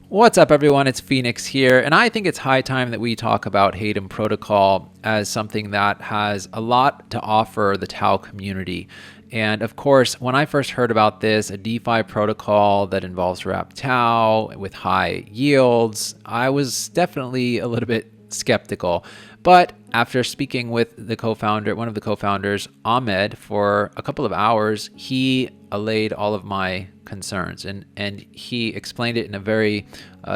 What's up, everyone? It's Phoenix here, and I think it's high time that we talk about Hatom protocol as something that has a lot to offer the TAO community. And of course, when I first heard about this, a DeFi protocol that involves wrapped TAO with high yields, I was definitely a little bit skeptical. But after speaking with the co-founder, one of the co-founders, Ahmed, for a couple of hours, he allayed all of my concerns and he explained it in a very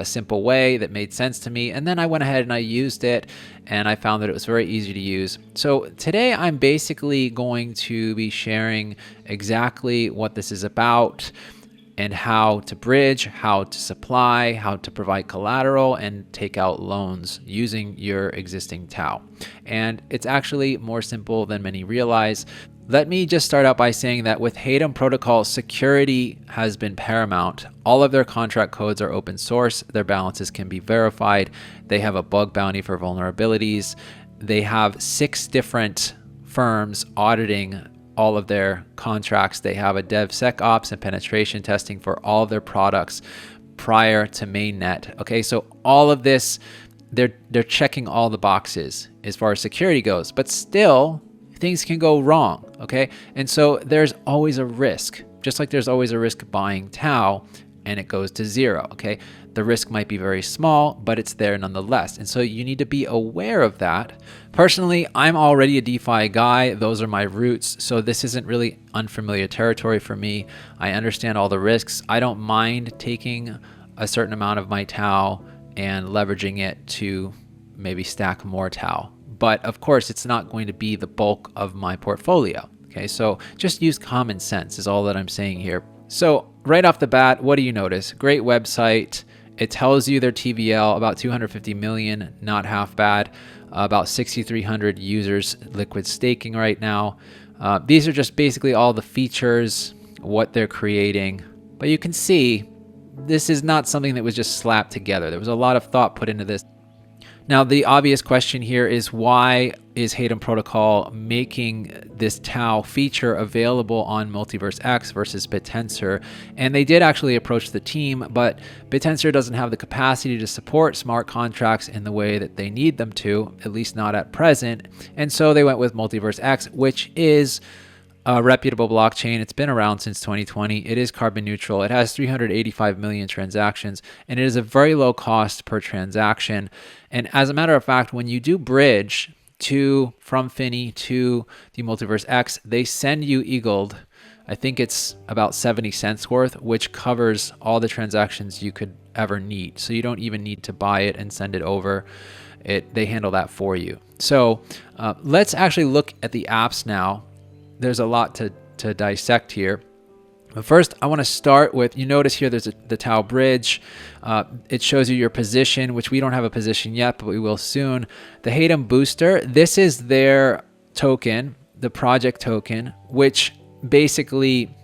simple way that made sense to me. And then I went ahead and I used it and I found that it was very easy to use. So today I'm basically going to be sharing exactly what this is about and how to bridge, how to supply, how to provide collateral and take out loans using your existing TAO. And it's actually more simple than many realize. Let me just start out by saying that with Hatom protocol, security has been paramount. All of their contract codes are open source. Their balances can be verified. They have a bug bounty for vulnerabilities. They have 6 different firms auditing all of their contracts. They have a DevSecOps and penetration testing for all of their products prior to mainnet. Okay, so all of this, they're checking all the boxes as far as security goes, but still things can go wrong. Okay, and so there's always a risk, just like there's always a risk buying TAO and it goes to 0. Okay, the risk might be very small, but it's there nonetheless. And so you need to be aware of that. Personally, I'm already a DeFi guy. Those are my roots. So this isn't really unfamiliar territory for me. I understand all the risks. I don't mind taking a certain amount of my TAO and leveraging it to maybe stack more TAO. But of course, it's not going to be the bulk of my portfolio. Okay, so just use common sense is all that I'm saying here. So right off the bat, what do you notice? Great website. It tells you their TVL, about 250 million, not half bad. About 6,300 users liquid staking right now. These are just basically all the features, what they're creating. But you can see this is not something that was just slapped together. There was a lot of thought put into this. Now, the obvious question here is, why is Hatom protocol making this TAO feature available on MultiversX versus BitTensor? And they did actually approach the team, but BitTensor doesn't have the capacity to support smart contracts in the way that they need them to, at least not at present. And so they went with MultiversX, which is a reputable blockchain. It's been around since 2020. It is carbon neutral. It has 385 million transactions, and it is a very low cost per transaction. And as a matter of fact, when you do bridge from Finny to the MultiversX, they send you eagled. I think it's about 70 cents worth, which covers all the transactions you could ever need. So you don't even need to buy it and send it over. They handle that for you. So let's actually look at the apps now. There's a lot to dissect here. But first, I want to start with, you notice here there's the TAO bridge. It shows you your position, which we don't have a position yet, but we will soon. The Hatom booster, this is their token, the project token, which basically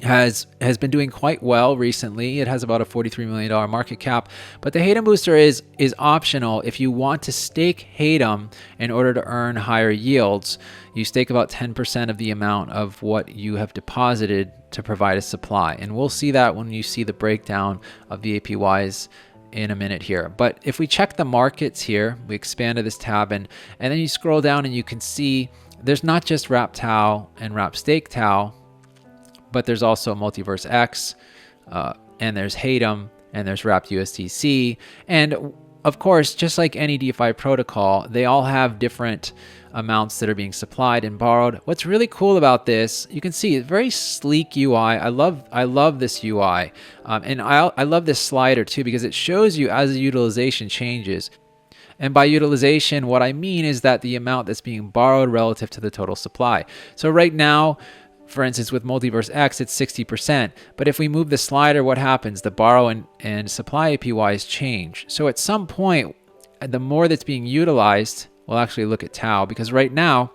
has been doing quite well recently. It has about a $43 million market cap, but the Hatom booster is optional. If you want to stake Hatom in order to earn higher yields, you stake about 10% of the amount of what you have deposited to provide a supply. And we'll see that when you see the breakdown of the APYs in a minute here. But if we check the markets here, we expand to this tab and then you scroll down and you can see there's not just wrap TAO and wrap stake TAO, but there's also MultiversX, and there's Hatom, and there's wrapped USDC. And of course, just like any DeFi protocol, they all have different amounts that are being supplied and borrowed. What's really cool about this, you can see it's very sleek UI. I love this UI. And I love this slider too, because it shows you as the utilization changes. And by utilization, what I mean is that the amount that's being borrowed relative to the total supply. So right now, for instance, with MultiversX, it's 60%. But if we move the slider, what happens? The borrow and supply APYs change. So at some point, the more that's being utilized, we'll actually look at TAO, because right now,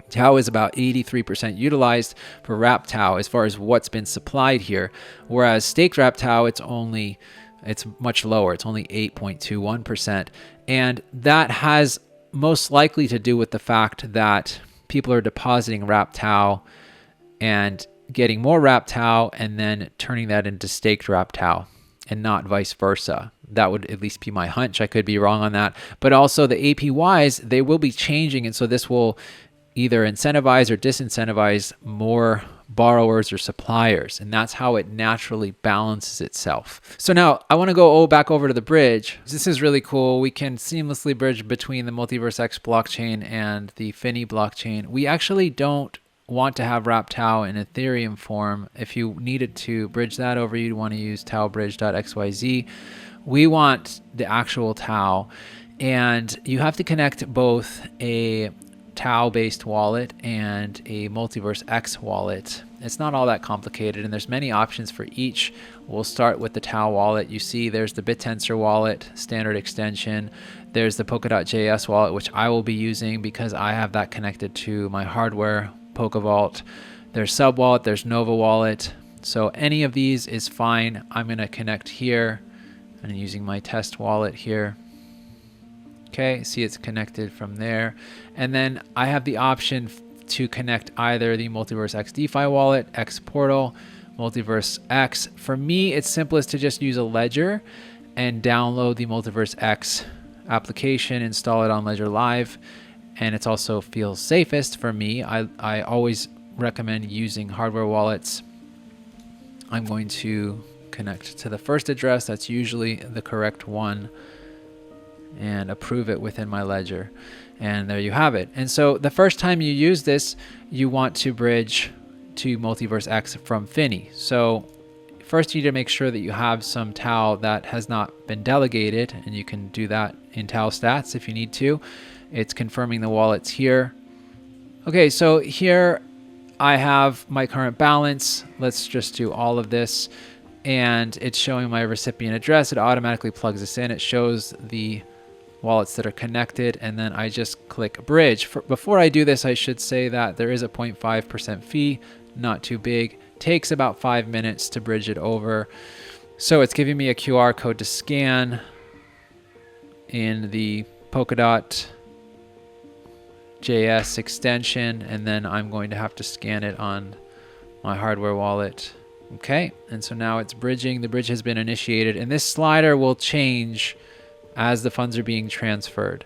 TAO is about 83% utilized for wrap TAO as far as what's been supplied here. Whereas staked wrap TAO, it's much lower. It's only 8.21%. And that has most likely to do with the fact that people are depositing wrap TAO and getting more wrap TAO and then turning that into staked wrap TAO. and not vice versa. That would at least be my hunch. I could be wrong on that. But also the APYs, they will be changing. And so this will either incentivize or disincentivize more borrowers or suppliers. And that's how it naturally balances itself. So now I want to go back over to the bridge. This is really cool. We can seamlessly bridge between the MultiversX blockchain and the Fini blockchain. We actually don't want to have wrap TAO in Ethereum form. If you needed to bridge that over, you'd want to use taobridge.xyz. We want the actual TAO, and you have to connect both a TAO-based wallet and a MultiversX wallet. It's not all that complicated, and there's many options for each. We'll start with the TAO wallet. You see there's the BitTensor wallet, standard extension. There's the Polkadot.js wallet, which I will be using because I have that connected to my hardware, PokeVault. There's Sub Wallet, there's Nova Wallet. So any of these is fine. I'm going to connect here and using my test wallet here. Okay, see it's connected from there. And then I have the option to connect either the MultiversX DeFi wallet, X Portal, MultiversX. For me, it's simplest to just use a ledger and download the MultiversX application, install it on Ledger Live. And it's also feels safest for me. I always recommend using hardware wallets. I'm going to connect to the first address. That's usually the correct one, and approve it within my ledger. And there you have it. And so the first time you use this, you want to bridge to MultiversX from Fini. So first you need to make sure that you have some TAO that has not been delegated, and you can do that in TAO stats if you need to. It's confirming the wallets here. Okay, so here I have my current balance. Let's just do all of this. And it's showing my recipient address. It automatically plugs this in. It shows the wallets that are connected. And then I just click bridge. Before I do this, I should say that there is a 0.5% fee, not too big. Takes about 5 minutes to bridge it over. So it's giving me a QR code to scan in the Polkadot JS extension, and then I'm going to have to scan it on my hardware wallet. Okay, and so now it's bridging. The bridge has been initiated, and this slider will change as the funds are being transferred.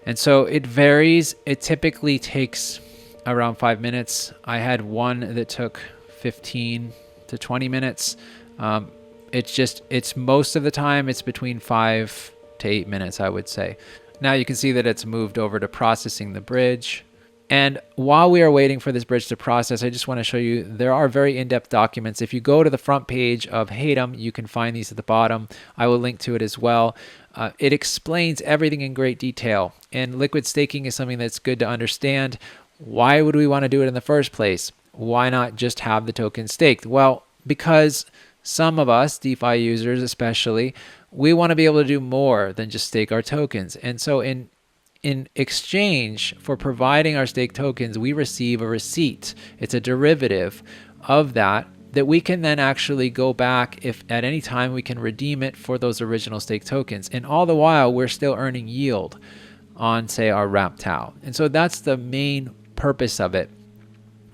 And so it varies. It typically takes around 5 minutes. I had one that took 15 to 20 minutes. It's most of the time it's between 5 to 8 minutes, I would say. Now you can see that it's moved over to processing the bridge. And while we are waiting for this bridge to process, I just want to show you there are very in-depth documents. If you go to the front page of Hatom, you can find these at the bottom. I will link to it as well. It explains everything in great detail. And liquid staking is something that's good to understand. Why would we want to do it in the first place? Why not just have the token staked? Well, because some of us, DeFi users especially, we want to be able to do more than just stake our tokens. And so in exchange for providing our stake tokens, we receive a receipt. It's a derivative of that we can then actually go back, if at any time we can redeem it for those original stake tokens. And all the while, we're still earning yield on, say, our wrap TAO. And so that's the main purpose of it.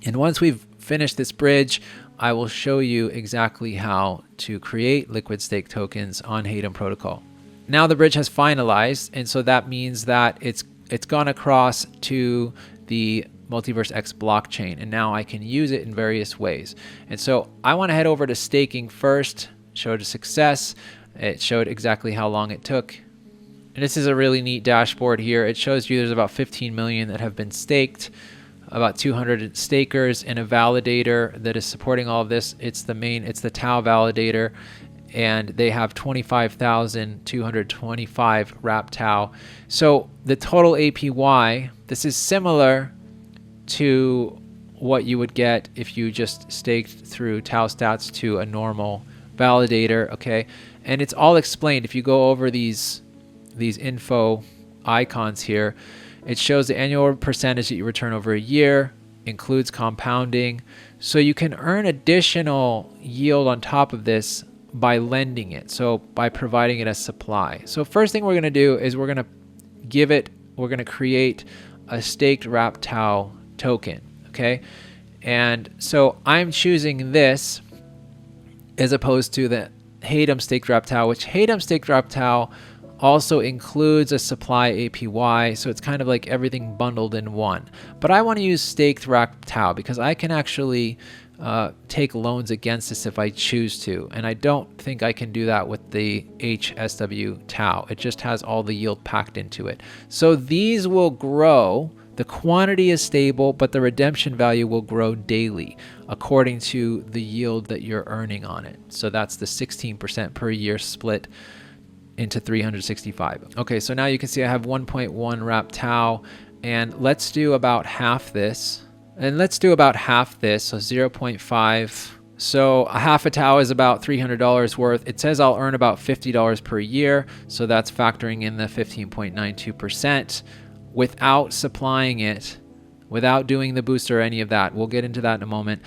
And once we've finished this bridge, I will show you exactly how to create liquid stake tokens on Hatom protocol. Now the bridge has finalized, and so that means that it's gone across to the MultiversX blockchain, and now I can use it in various ways. And so I want to head over to staking first, showed a success. It showed exactly how long it took. And this is a really neat dashboard here. It shows you there's about 15 million that have been staked, about 200 stakers, and a validator that is supporting all of this. It's the TAO validator, and they have 25,225 wrap TAO. So the total APY, this is similar to what you would get if you just staked through TAO stats to a normal validator, okay? And it's all explained. If you go over these info icons here, it shows the annual percentage that you return over a year, includes compounding. So you can earn additional yield on top of this by lending it, so by providing it as supply. So first thing we're going to do is we're going to create a staked wrap TAO token, okay? And so I'm choosing this as opposed to the Hatom staked wrap TAO, which Hatom staked wrap TAO also includes a supply APY, so it's kind of like everything bundled in one. But I want to use staked wrap TAO because I can actually take loans against this if I choose to, and I don't think I can do that with the HSW TAO. It just has all the yield packed into it. So these will grow. The quantity is stable, but the redemption value will grow daily according to the yield that you're earning on it. So that's the 16% per year split into 365. Okay, so now you can see I have 1.1 wrap TAO, and let's do about half this. And let's do about half this, so 0.5. So a half a TAO is about $300 worth. It says I'll earn about $50 per year, so that's factoring in the 15.92%. Without supplying it, without doing the booster or any of that. We'll get into that in a moment.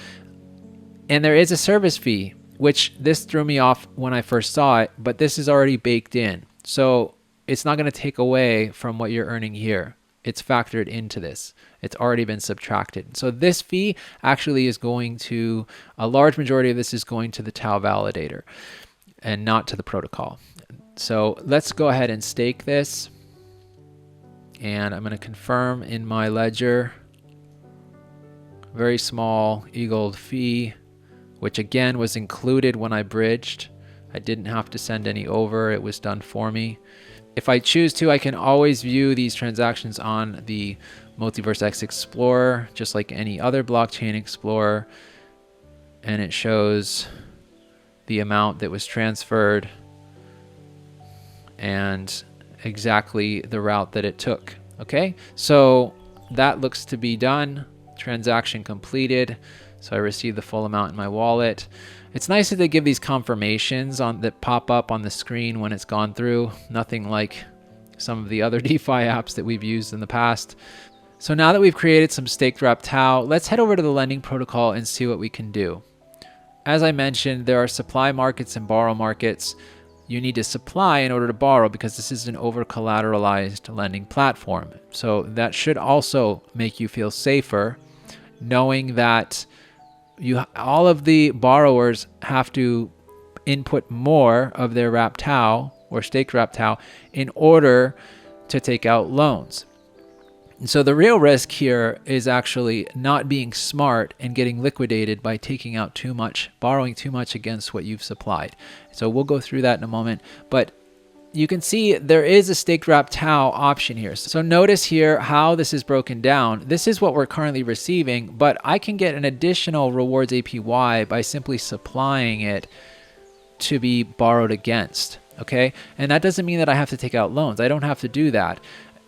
And there is a service fee, which this threw me off when I first saw it, but this is already baked in. So it's not going to take away from what you're earning here. It's factored into this. It's already been subtracted. So this fee actually is going to, a large majority of this is going to the TAO validator and not to the protocol. So let's go ahead and stake this. And I'm going to confirm in my ledger. Very small e-gold fee, which again was included when I bridged. I didn't have to send any over. It was done for me. If I choose to, I can always view these transactions on the MultiversX Explorer, just like any other blockchain explorer. And it shows the amount that was transferred and exactly the route that it took. Okay, so that looks to be done. Transaction completed. So I received the full amount in my wallet. It's nice that they give these confirmations that pop up on the screen when it's gone through. Nothing like some of the other DeFi apps that we've used in the past. So now that we've created some staked wrap TAO, let's head over to the lending protocol and see what we can do. As I mentioned, there are supply markets and borrow markets. You need to supply in order to borrow because this is an over-collateralized lending platform. So that should also make you feel safer, knowing that all of the borrowers have to input more of their wrap TAO or staked wrap TAO in order to take out loans. And so the real risk here is actually not being smart and getting liquidated by taking out too much, borrowing too much against what you've supplied. So we'll go through that in a moment, but you can see there is a staked wrap TAO option here. So notice here how this is broken down. This is what we're currently receiving, but I can get an additional rewards APY by simply supplying it to be borrowed against, okay? And that doesn't mean that I have to take out loans. I don't have to do that.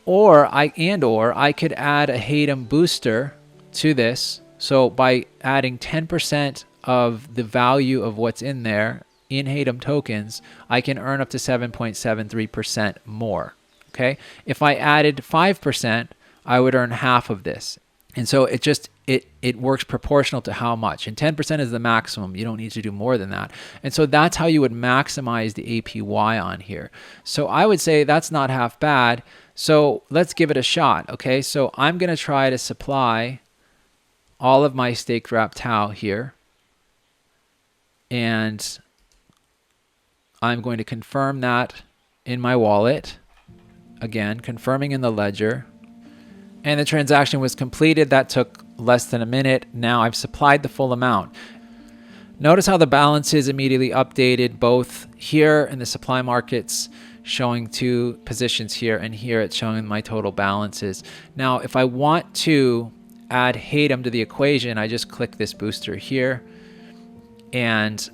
Or I could add a Hatom booster to this. So by adding 10% of the value of what's in there in Hatom tokens, I can earn up to 7.73% more. Okay. If I added 5%, I would earn half of this. And so it works proportional to how much. And 10% is the maximum. You don't need to do more than that. And so that's how you would maximize the APY on here. So I would say that's not half bad. So let's give it a shot. Okay, so I'm going to try to supply all of my staked wrap TAO here. And I'm going to confirm that in my wallet. Again, confirming in the ledger. And the transaction was completed. That took less than a minute. Now I've supplied the full amount. Notice how the balance is immediately updated, both here in the supply markets, showing two positions here, and here it's showing my total balances. Now, if I want to add Hatom to the equation, I just click this booster here, and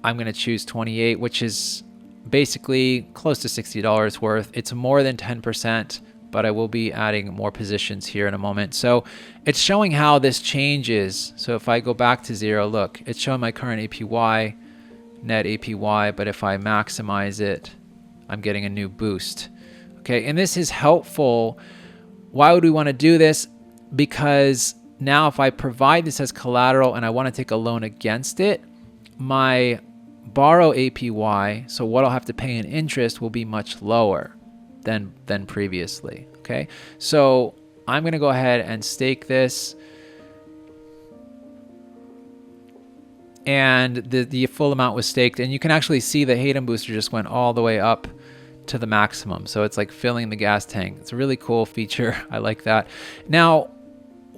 I'm going to choose 28, which is basically close to $60 worth. It's more than 10%, but I will be adding more positions here in a moment. So it's showing how this changes. So if I go back to 0, look, it's showing my current APY, net APY, but if I maximize it, I'm getting a new boost. Okay, and this is helpful. Why would we want to do this? Because now if I provide this as collateral and I want to take a loan against it, my borrow APY, so what I'll have to pay in interest, will be much lower than previously. Okay, so I'm going to go ahead and stake this. and the full amount was staked. And you can actually see the Hatom booster just went all the way up to the maximum. So it's like filling the gas tank. It's a really cool feature. I like that. Now,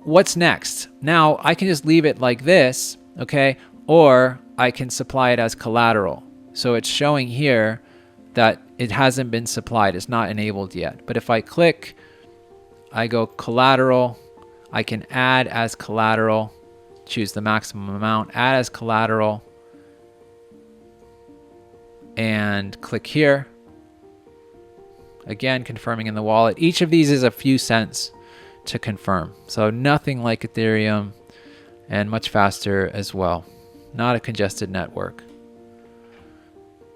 what's next? Now I can just leave it like this, okay? Or I can supply it as collateral. So it's showing here that it hasn't been supplied. It's not enabled yet. But if I click, I go collateral, I can add as collateral, choose the maximum amount, add as collateral, and click here. Again, confirming in the wallet. Each of these is a few cents to confirm. So nothing like Ethereum, and much faster as well. Not a congested network.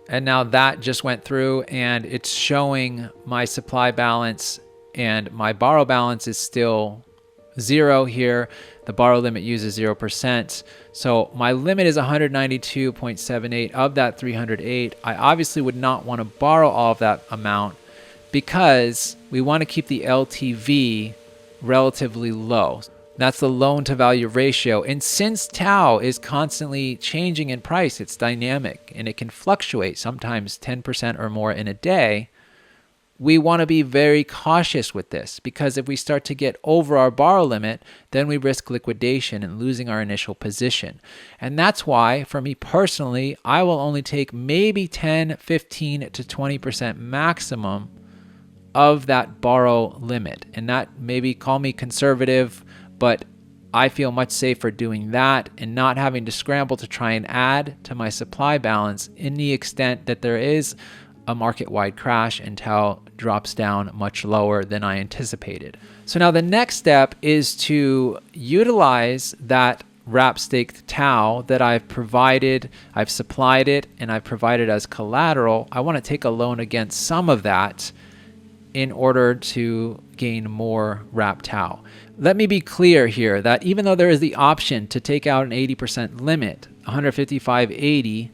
And now that just went through and it's showing my supply balance, and my borrow balance is still 0 here. The borrow limit uses 0%. So my limit is 192.78 of that 308. I obviously would not want to borrow all of that amount because we want to keep the LTV relatively low. That's the loan to value ratio. And since TAO is constantly changing in price, it's dynamic and it can fluctuate sometimes 10% or more in a day. We want to be very cautious with this, because if we start to get over our borrow limit, then we risk liquidation and losing our initial position. And that's why, for me personally, I will only take maybe 10, 15 to 20% maximum of that borrow limit. And that, maybe call me conservative, but I feel much safer doing that and not having to scramble to try and add to my supply balance in the extent that there is a market-wide crash and TAO drops down much lower than I anticipated. So now the next step is to utilize that wrap staked TAO that I've provided, I've supplied it, and I've provided as collateral. I want to take a loan against some of that in order to gain more wrap TAO. Let me be clear here that even though there is the option to take out an 80% limit, 155.80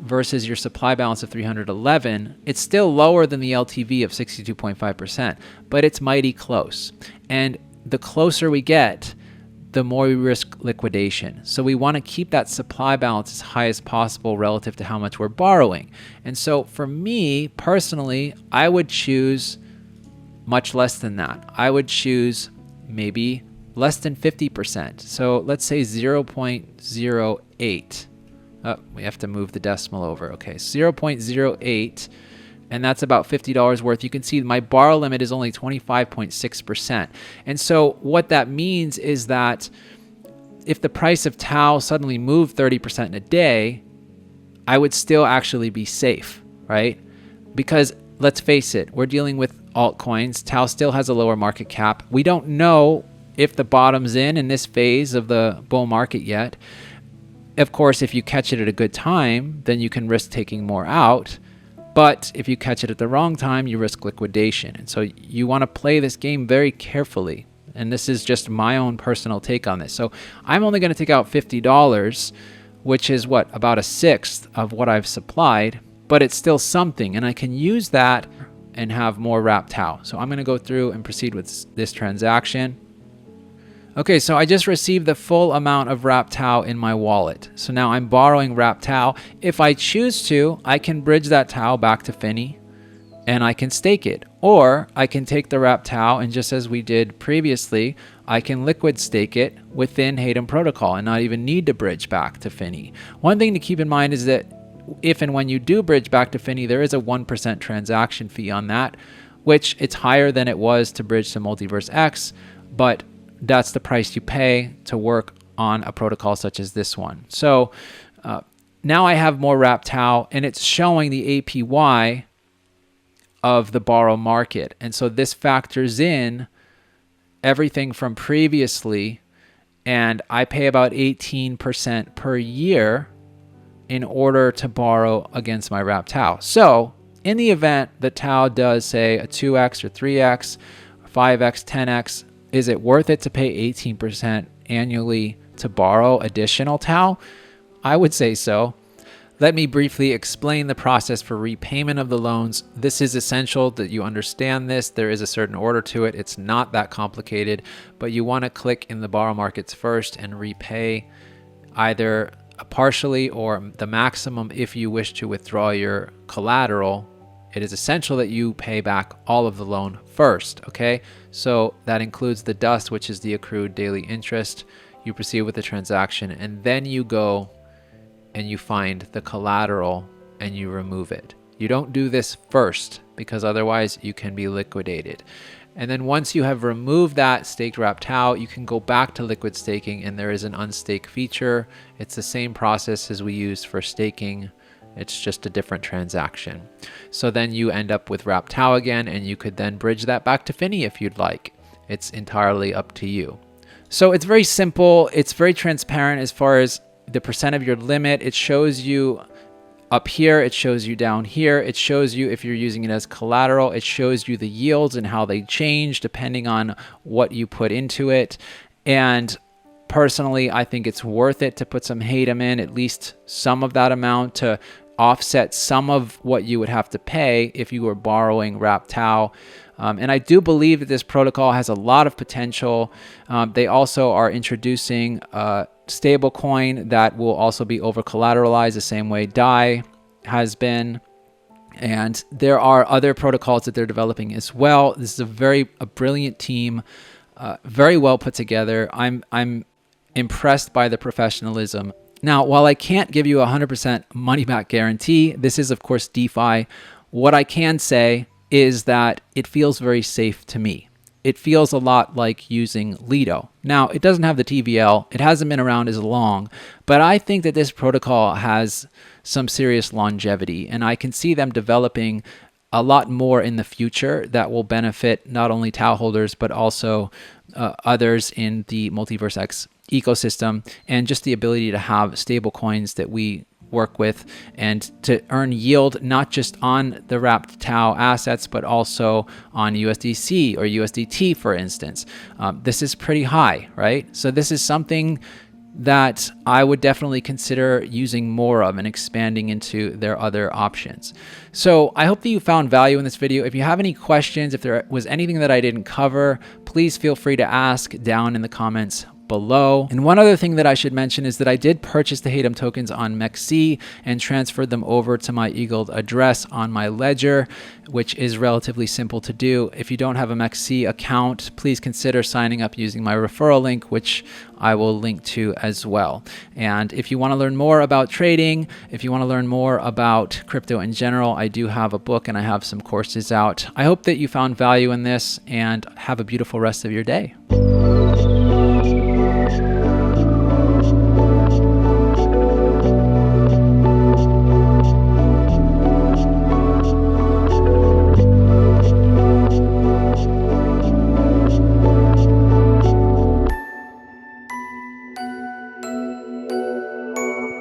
versus your supply balance of 311, it's still lower than the LTV of 62.5%, but it's mighty close. And the closer we get, the more we risk liquidation. So we want to keep that supply balance as high as possible relative to how much we're borrowing. And so for me personally, I would choose much less than that. I would choose maybe less than 50%. So let's say 0.08. Oh, we have to move the decimal over. Okay, 0.08, and that's about $50 worth. You can see my borrow limit is only 25.6%. And so what that means is that if the price of TAO suddenly moved 30% in a day, I would still actually be safe, right? Because let's face it, we're dealing with altcoins. TAO still has a lower market cap. We don't know if the bottom's in this phase of the bull market yet. Of course, if you catch it at a good time, then you can risk taking more out. But if you catch it at the wrong time, you risk liquidation. And so you want to play this game very carefully. And this is just my own personal take on this. So I'm only going to take out $50, which is what, about a sixth of what I've supplied, but it's still something. And I can use that and have more wrap TAO. So I'm going to go through and proceed with this transaction. Okay, so I just received the full amount of wrap TAO in my wallet. So now I'm borrowing wrap TAO. If I choose to, I can bridge that TAO back to Finny and I can stake it. Or I can take the wrap TAO and, just as we did previously, I can liquid stake it within Hatom protocol and not even need to bridge back to Finny. One thing to keep in mind is that if and when you do bridge back to Finny, there is a 1% transaction fee on that, which it's higher than it was to bridge to MultiversX, but that's the price you pay to work on a protocol such as this one. So now I have more wrap TAO and it's showing the APY of the borrow market. And so this factors in everything from previously, and I pay about 18% per year in order to borrow against my wrap TAO. So in the event that TAO does say a 2x or 3x, 5x, 10x, is it worth it to pay 18% annually to borrow additional TAO? I would say so. Let me briefly explain the process for repayment of the loans. This is essential that you understand this. There is a certain order to it. It's not that complicated, but you want to click in the borrow markets first and repay either partially or the maximum if you wish to withdraw your collateral, it is essential that you pay back all of the loan first, okay? So that includes the dust, which is the accrued daily interest. You proceed with the transaction, and then you go and you find the collateral and you remove it. You don't do this first because otherwise you can be liquidated. And then once you have removed that staked wrapped TAO, you can go back to liquid staking, and there is an unstake feature. It's the same process as we used for staking. It's just a different transaction. So then you end up with wrapped TAO again, and you could then bridge that back to Finny if you'd like. It's entirely up to you. So it's very simple. It's very transparent as far as the percent of your limit. It shows you up here, it shows you down here, it shows you if you're using it as collateral, it shows you the yields and how they change depending on what you put into it. And personally, I think it's worth it to put some Hatom in, at least some of that amount, to offset some of what you would have to pay if you were borrowing wrapped TAO. And I do believe that this protocol has a lot of potential. They also are introducing a stablecoin that will also be over collateralized the same way DAI has been. And there are other protocols that they're developing as well. This is a brilliant team, very well put together. I'm impressed by the professionalism. Now, while I can't give you a 100% money back guarantee, this is of course DeFi. What I can say is that it feels very safe to me. It feels a lot like using Lido. Now, it doesn't have the TVL. It hasn't been around as long, but I think that this protocol has some serious longevity, and I can see them developing a lot more in the future that will benefit not only TAO holders, but also others in the MultiversX ecosystem, and just the ability to have stable coins that we work with and to earn yield not just on the wrapped TAO assets, but also on USDC or USDT, for instance. This is pretty high, right? So this is something that I would definitely consider using more of and expanding into their other options. So I hope that you found value in this video. If you have any questions, if there was anything that I didn't cover, please feel free to ask down in the comments below. And one other thing that I should mention is that I did purchase the Hatom tokens on MEXC and transferred them over to my eagled address on my ledger, which is relatively simple to do. If you don't have a MEXC account, please consider signing up using my referral link, which I will link to as well. And if you want to learn more about trading, if you want to learn more about crypto in general, I do have a book and I have some courses out. I hope that you found value in this, and have a beautiful rest of your day.